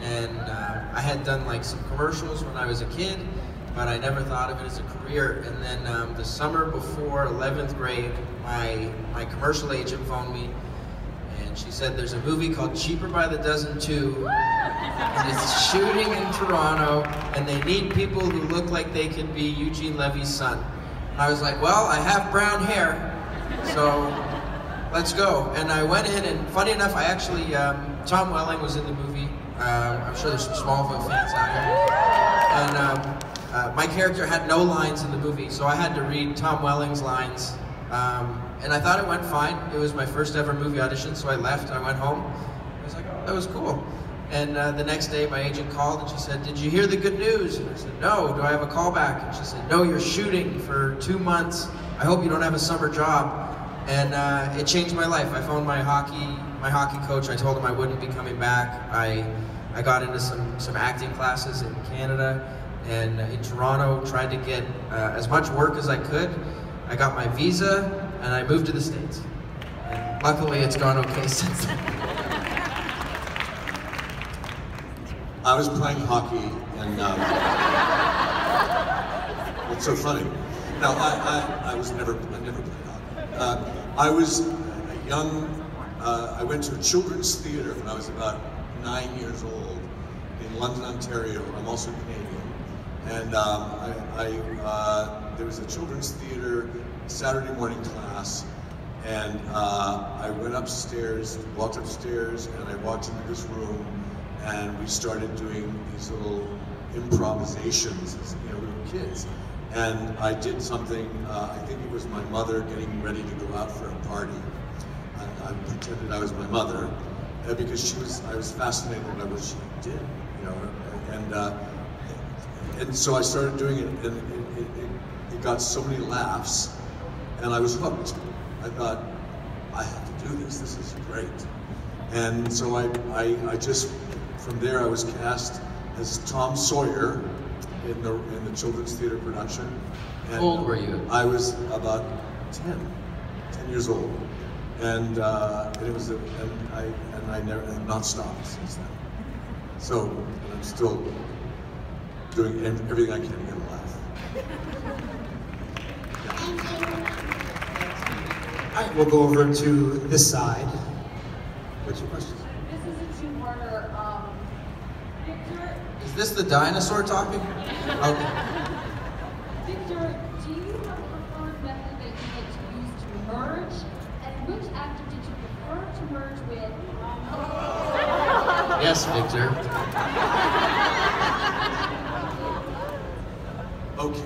and I had done like some commercials when I was a kid, but I never thought of it as a career. And then the summer before 11th grade, my commercial agent phoned me, and she said there's a movie called Cheaper by the Dozen 2, and it's shooting in Toronto, and they need people who look like they could be Eugene Levy's son. And I was like, well, I have brown hair, so let's go. And I went in, and funny enough, I actually, Tom Welling was in the movie. I'm sure there's some Smallville fans out here. And my character had no lines in the movie, so I had to read Tom Welling's lines. And I thought it went fine. It was my first ever movie audition, so I left, I went home. I was like, oh, that was cool. And the next day, my agent called and she said, did you hear the good news? And I said, no, do I have a call back? And she said, no, you're shooting for 2 months. I hope you don't have a summer job. And it changed my life. I phoned my hockey coach. I told him I wouldn't be coming back. I got into some acting classes in Canada and in Toronto, tried to get as much work as I could. I got my visa and I moved to the States. And luckily it's gone okay since then. I was playing hockey and what's so funny? No, I never played hockey. I was young. I went to a children's theater when I was about 9 years old in London, Ontario. I'm also Canadian. And there was a children's theater Saturday morning class, and I went upstairs, walked upstairs, and I walked into this room, and we started doing these little improvisations as we were kids. And I did something, I think it was my mother getting ready to go out for a party. I pretended I was my mother, because I was fascinated by what she did, and so I started doing it, and it got so many laughs, and I was hooked. I thought, I have to do this. This is great. And so I just, from there, I was cast as Tom Sawyer in the children's theater production. And how old were you? I was about 10 years old, and it was, and I never have not stopped since then. So I'm still doing everything I can to get a laugh. All right, we'll go over to this side. What's your question? This is a two-parter. Victor. Is this the dinosaur talking? Okay. Victor, do you have a preferred method that you like to use to merge? And which actor did you prefer to merge with? Yes, Victor. Okay.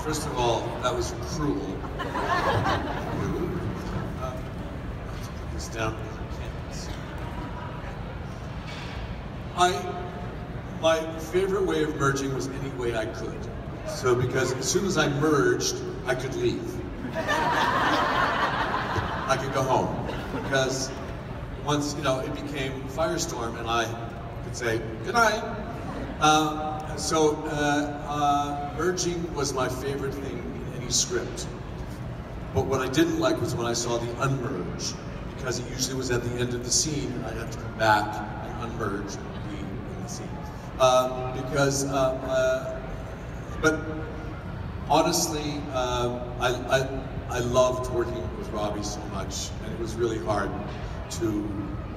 First of all, that was cruel. Let's put this down. My favorite way of merging was any way I could. So because as soon as I merged, I could leave. I could go home. Because once, it became Firestorm and I could say, good night. Merging was my favorite thing in any script. But what I didn't like was when I saw the unmerge, because it usually was at the end of the scene and I'd have to come back and unmerge and be in the scene. But honestly, I loved working with Robbie so much, and it was really hard to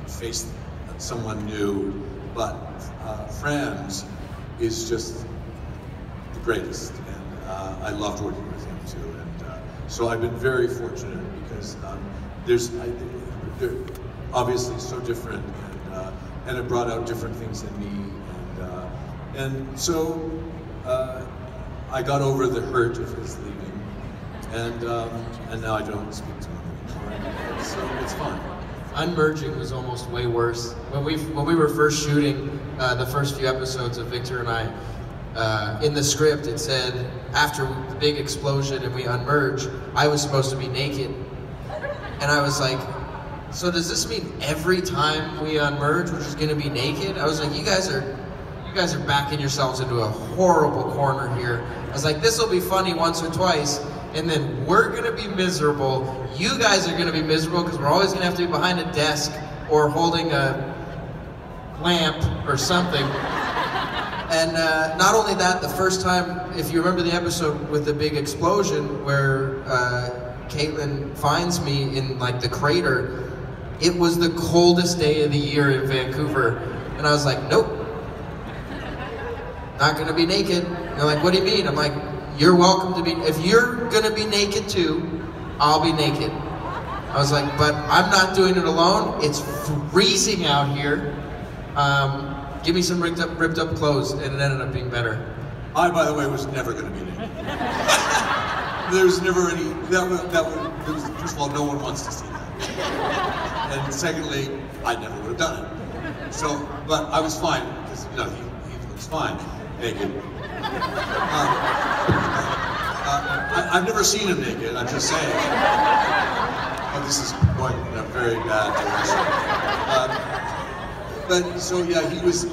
face someone new, but Franz is just the greatest, and I loved working with him too. And so I've been very fortunate because they're obviously so different, and it brought out different things in me, and so I got over the hurt of his leaving, and now I don't speak to him anymore. So it's fine. Unmerging was almost way worse. When we were first shooting the first few episodes of Victor and I, in the script it said after the big explosion and we unmerge, I was supposed to be naked, and I was like, so does this mean every time we unmerge we're just gonna be naked? I was like, you guys are backing yourselves into a horrible corner here. I was like, this will be funny once or twice, and then we're gonna be miserable. You guys are gonna be miserable because we're always gonna have to be behind a desk or holding a lamp or something. And not only that, the first time, if you remember the episode with the big explosion where Caitlin finds me in like the crater, it was the coldest day of the year in Vancouver. And I was like, nope, not gonna be naked. And they're like, what do you mean? I'm like, you're welcome to be, if you're gonna be naked too, I'll be naked. I was like, but I'm not doing it alone. It's freezing out here. Give me some ripped up clothes, and it ended up being better. I, by the way, was never going to be naked. There was never any, first of all, no one wants to see that. And secondly, I never would have done it. So, but I was fine, because, you know, he was fine, naked. I've never seen him naked, I'm just saying. Oh, this is going in a very bad direction. But so yeah, he was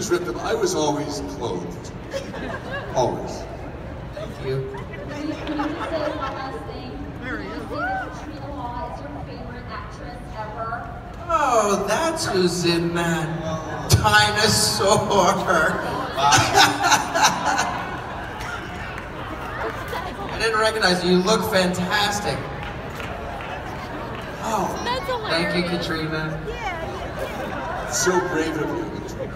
ripped up. I was always clothed, always. Thank you. Can you just say one last thing? Can you say that Katrina Law is your favorite actress ever? Oh, that's who's in that dinosaur. I didn't recognize you. You look fantastic. Oh, thank you, Katrina. So brave of you, Katrina.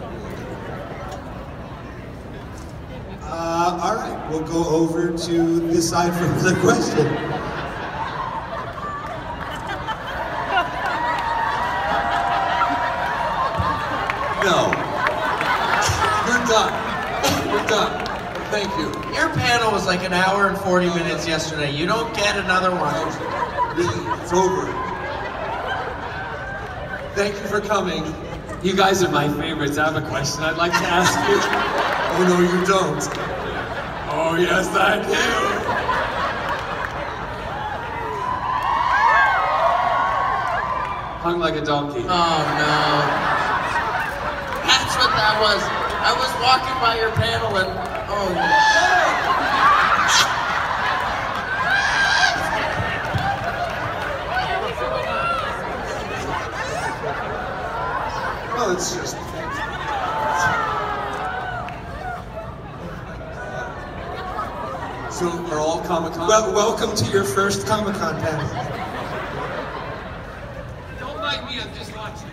All right, we'll go over to this side for another question. No. You're done. You're done. Thank you. Your panel was like an hour and 40 minutes yesterday. You don't get another one. Really, it's over. Thank you for coming. You guys are my favorites. I have a question I'd like to ask you. Oh no, you don't. Oh yes, I do. Hung like a donkey. Oh no. That's what that was. I was walking by your panel and, oh no. Well, it's just. So, are all Comic-Con? Well, welcome to your first Comic-Con panel. Don't mind me, I'm just watching.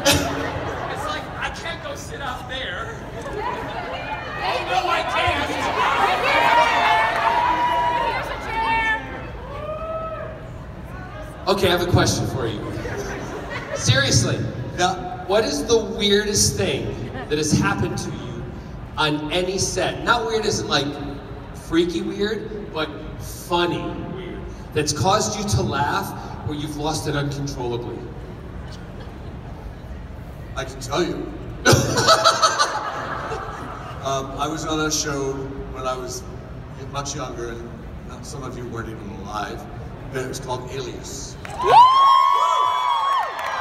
It's like, I can't go sit out there. Oh no, I can't. Okay, I have a question for you. Seriously. Yeah. What is the weirdest thing that has happened to you on any set? Not weird as in like freaky weird, but funny weird. That's caused you to laugh or you've lost it uncontrollably? I can tell you. I was on a show when I was much younger, and some of you weren't even alive. It was called Alias.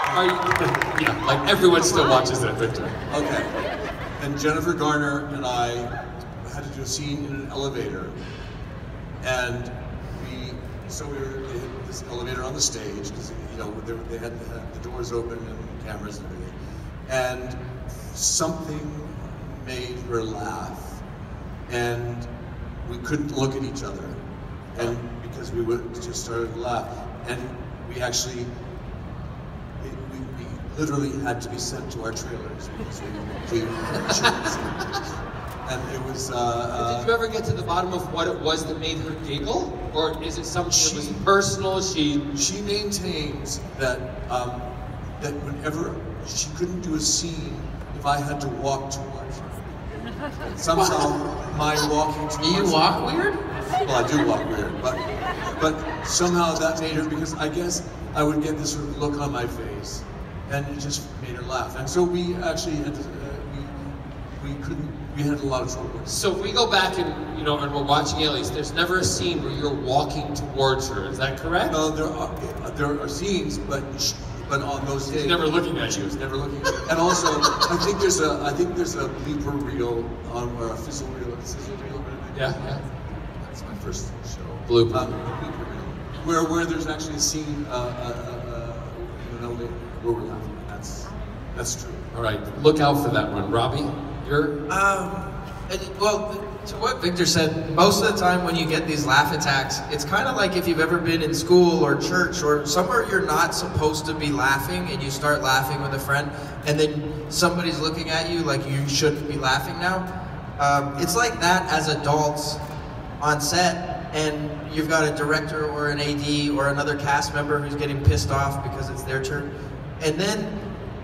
Are you, yeah, like everyone still watches that, Victor. Okay. And Jennifer Garner and I had to do a scene in an elevator. And they had this elevator on the stage, because, you know, they had the doors open and cameras and everything. And something made her laugh. And we couldn't look at each other. And because we just started to laugh. And we actually, we literally had to be sent to our trailers because we and it was. Did you ever get to the bottom of what it was that made her giggle, or is it something that was personal? She maintains that that whenever she couldn't do a scene if I had to walk too much. Somehow my walking too much. Do you walk weird? Well, I do walk weird, but somehow that made her, because I guess I would get this sort of look on my face, and it just made her laugh. And so we actually had to, we had a lot of trouble. So if we go back and, you know, and we're watching Alias, there's never a scene where you're walking towards her. Is that correct? No, there are scenes, but on those days, she's never looking at you. She's never looking at you. And also, I think there's a blooper reel on, or a sizzle reel. Yeah. That's my first show. Blooper. Blooper reel. Where there's actually a scene, where we're laughing. That's true. All right, look out for that one. Robbie, you're? Well, to what Victor said, most of the time when you get these laugh attacks, it's kind of like if you've ever been in school or church or somewhere you're not supposed to be laughing and you start laughing with a friend and then somebody's looking at you like you shouldn't be laughing now. It's like that as adults on set, and you've got a director or an AD or another cast member who's getting pissed off because it's their turn. And then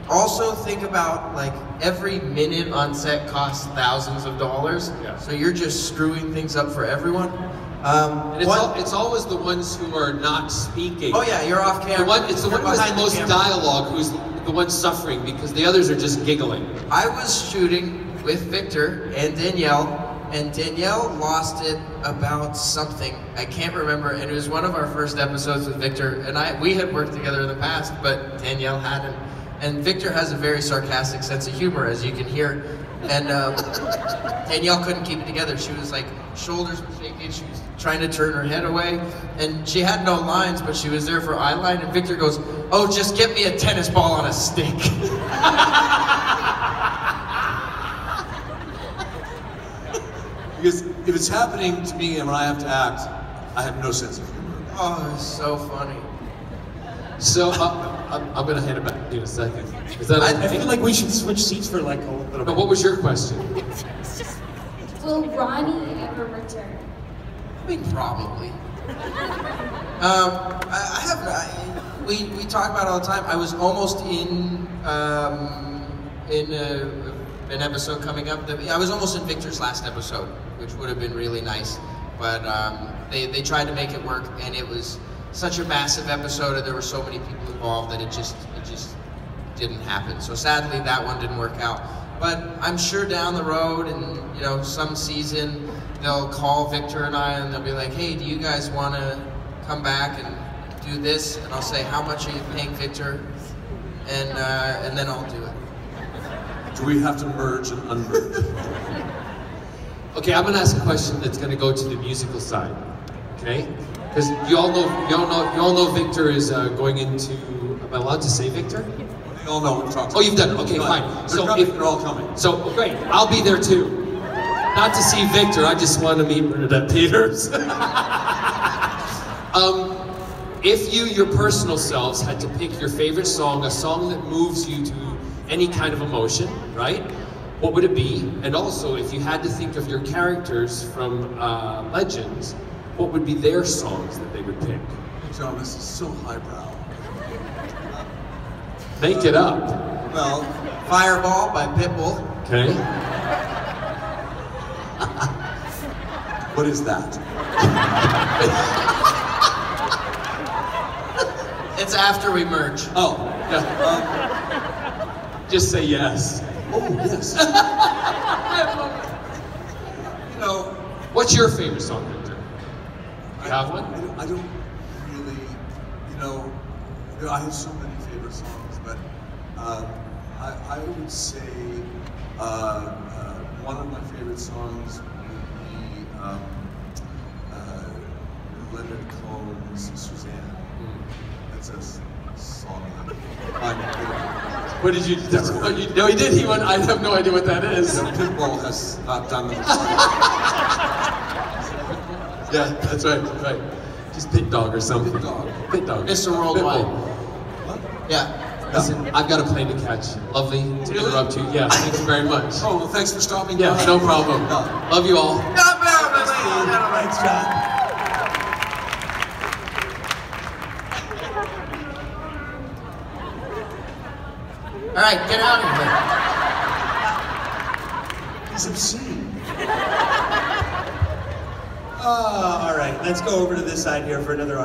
also think about, like, every minute on set costs thousands of dollars, so you're just screwing things up for everyone. And it's always the ones who are not speaking. Oh yeah, you're off camera. It's the one with the most dialogue who's the one suffering, because the others are just giggling. I was shooting with Victor and Danielle, and Danielle lost it about something. I can't remember, and it was one of our first episodes with Victor, and we had worked together in the past, but Danielle hadn't. And Victor has a very sarcastic sense of humor, as you can hear. And Danielle couldn't keep it together. She was like, shoulders were shaking, she was trying to turn her head away, and she had no lines, but she was there for eye line, and Victor goes, "Oh, just get me a tennis ball on a stick." Because if it's happening to me and when I have to act, I have no sense of humor. Oh, it's so funny. So I'm gonna hand it back to you in a second. Is that okay? I feel like we should switch seats for like a little But bit. what was your question? Will Ronnie ever return? I mean, probably. We talk about it all the time. I was almost in an episode coming up. I was almost in Victor's last episode, which would have been really nice. But they tried to make it work, and it was such a massive episode, and there were so many people involved that it just didn't happen. So sadly, that one didn't work out. But I'm sure down the road, and some season, they'll call Victor and I, and they'll be like, "Hey, do you guys want to come back and do this?" And I'll say, "How much are you paying Victor?" And then I'll do it. Do we have to merge and unmerge? Okay, I'm gonna ask a question that's gonna go to the musical side. Okay, because you all know Victor is going into. Am I allowed to say Victor? They all know what we're talking about. Oh, you've done it. Okay, fine. They're all coming. So great, I'll be there too. Not to see Victor, I just want to meet Bernadette Peters. If you, your personal selves, had to pick your favorite song, a song that moves you to any kind of emotion, right? What would it be? And also, if you had to think of your characters from Legends, what would be their songs that they would pick? John, this is so highbrow. Make it up. Well, Fireball by Pitbull. Okay. what is that? It's after we merge. Oh, Yeah. Just say yes. oh yes. What's your favorite song, Victor? You have one? I don't really, I have so many favorite songs, but I would say one of my favorite songs would be Leonard Cohen's Suzanne. That's a song What did you? No, he did. He went. I have no idea what that is. Pitbull has not done that. Yeah, that's right. Right. Just Pit Dog or something. Pit Dog. Pit Dog. Mr. Worldwide. What? Yeah. Listen, I've got a plane to catch. Lovely to interrupt you. Yeah, thank you very much. Oh, well, thanks for stopping Yeah, by. no problem. Love you all. Thanks, John. All right, get out of here. He's obscene. All right, let's go over to this side here for another audience.